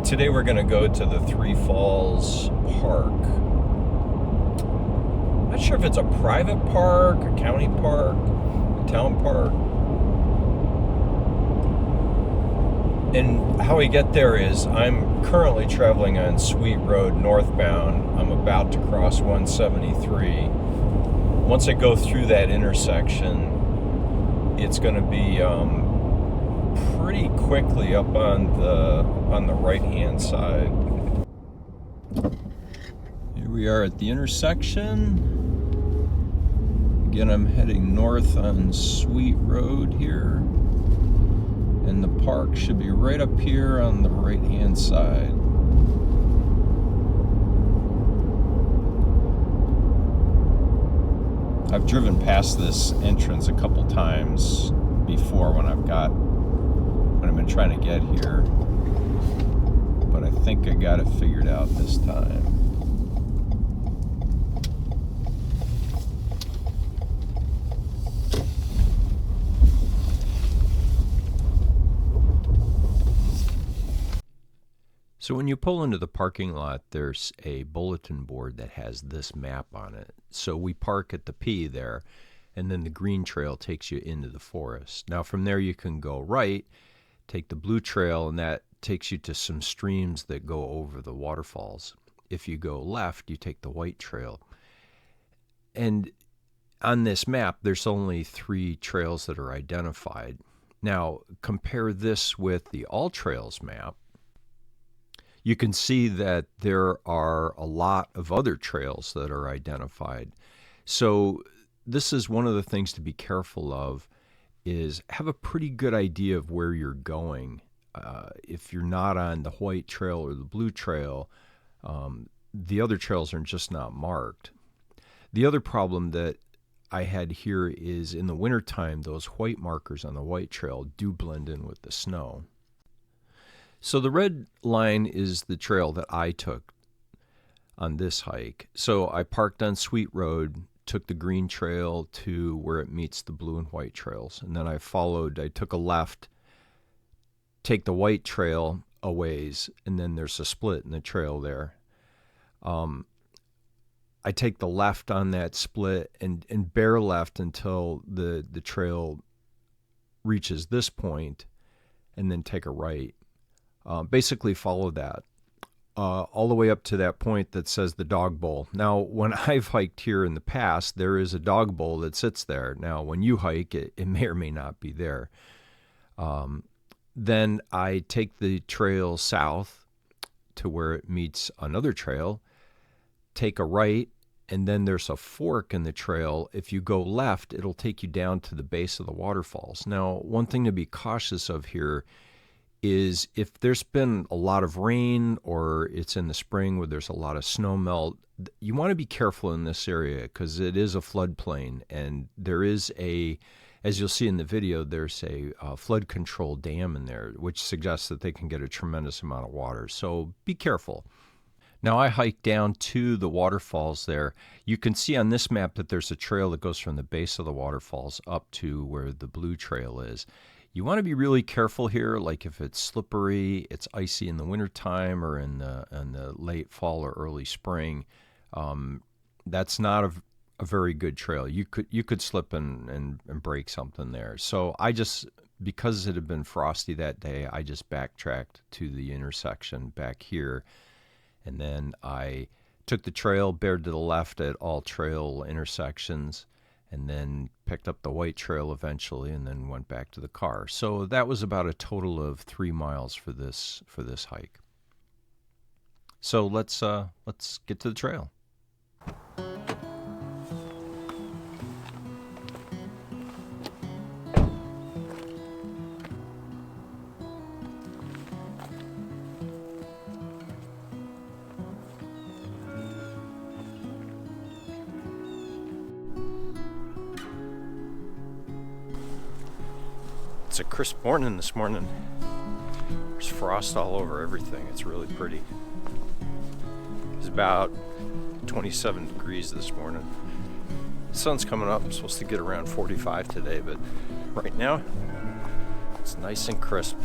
Today we're going to go to the Three Falls Park. Not sure if it's a private park, a county park, a town park. And how we get there is I'm currently traveling on Sweet Road northbound. I'm about to cross 173. Once I go through that intersection, it's going to be pretty quickly up on the right-hand side. Here we are at the intersection. Again, I'm heading north on Sweet Road here. And the park should be right up here on the right-hand side. I've driven past this entrance a couple times before when I've been trying to get here, but I think I got it figured out this time. So when you pull into the parking lot, there's a bulletin board that has this map on it. So we park at the P there, and then the green trail takes you into the forest. Now from there you can go right, take the blue trail, and that takes you to some streams that go over the waterfalls. If you go left, you take the white trail. And on this map, there's only 3 trails that are identified. Now compare this with the All Trails map. You can see that there are a lot of other trails that are identified. So this is one of the things to be careful of, is have a pretty good idea of where you're going. If you're not on the white trail or the blue trail, the other trails are just not marked. The other problem that I had here is in the wintertime, those white markers on the white trail do blend in with the snow. So the red line is the trail that I took on this hike. So I parked on Sweet Road, took the green trail to where it meets the blue and white trails. And then I took a left, take the white trail a ways, and then there's a split in the trail there. I take the left on that split and bear left until the trail reaches this point, and then take a right. Basically follow that all the way up to that point that says the dog bowl. Now, when I've hiked here in the past, there is a dog bowl that sits there. Now, when you hike, it may or may not be there. Then I take the trail south to where it meets another trail, take a right, and then there's a fork in the trail. If you go left, it'll take you down to the base of the waterfalls. Now, one thing to be cautious of here is if there's been a lot of rain or it's in the spring where there's a lot of snow melt, you want to be careful in this area because it is a floodplain, and there is as you'll see in the video, there's a flood control dam in there, which suggests that they can get a tremendous amount of water. So be careful. Now I hiked down to the waterfalls there. You can see on this map that there's a trail that goes from the base of the waterfalls up to where the blue trail is. You want to be really careful here, like if it's slippery, it's icy in the wintertime or in the late fall or early spring. That's not a very good trail. You could slip and break something there. So because it had been frosty that day, I just backtracked to the intersection back here. And then I took the trail, bared to the left at all trail intersections, and then picked up the white trail eventually, and then went back to the car. So that was about a total of 3 miles for this hike. So let's get to the trail. It's a crisp morning this morning. There's frost all over everything. It's really pretty. It's about 27 degrees this morning. The sun's coming up. I'm supposed to get around 45 today, but right now it's nice and crisp.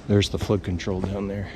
There's the flood control down there.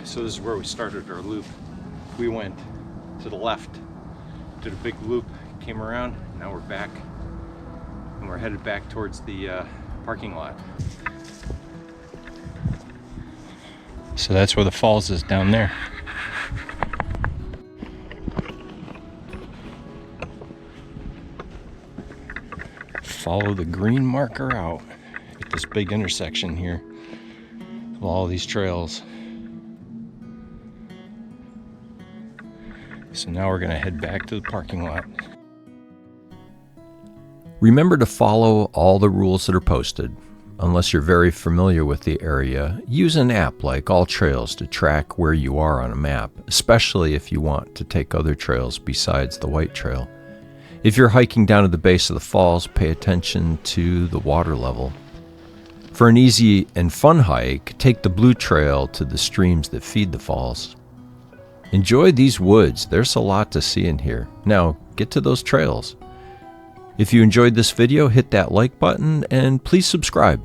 So this is where we started our loop. We went to the left, did a big loop, came around, now we're back, and we're headed back towards the parking lot. So that's where the falls is, down there. Follow the green marker out at this big intersection here of all these trails. So now we're going to head back to the parking lot. Remember to follow all the rules that are posted. Unless you're very familiar with the area, use an app like All Trails to track where you are on a map, especially if you want to take other trails besides the White Trail. If you're hiking down to the base of the falls, pay attention to the water level. For an easy and fun hike, take the Blue Trail to the streams that feed the falls. Enjoy these woods. There's a lot to see in here. Now, get to those trails. If you enjoyed this video, hit that like button and please subscribe.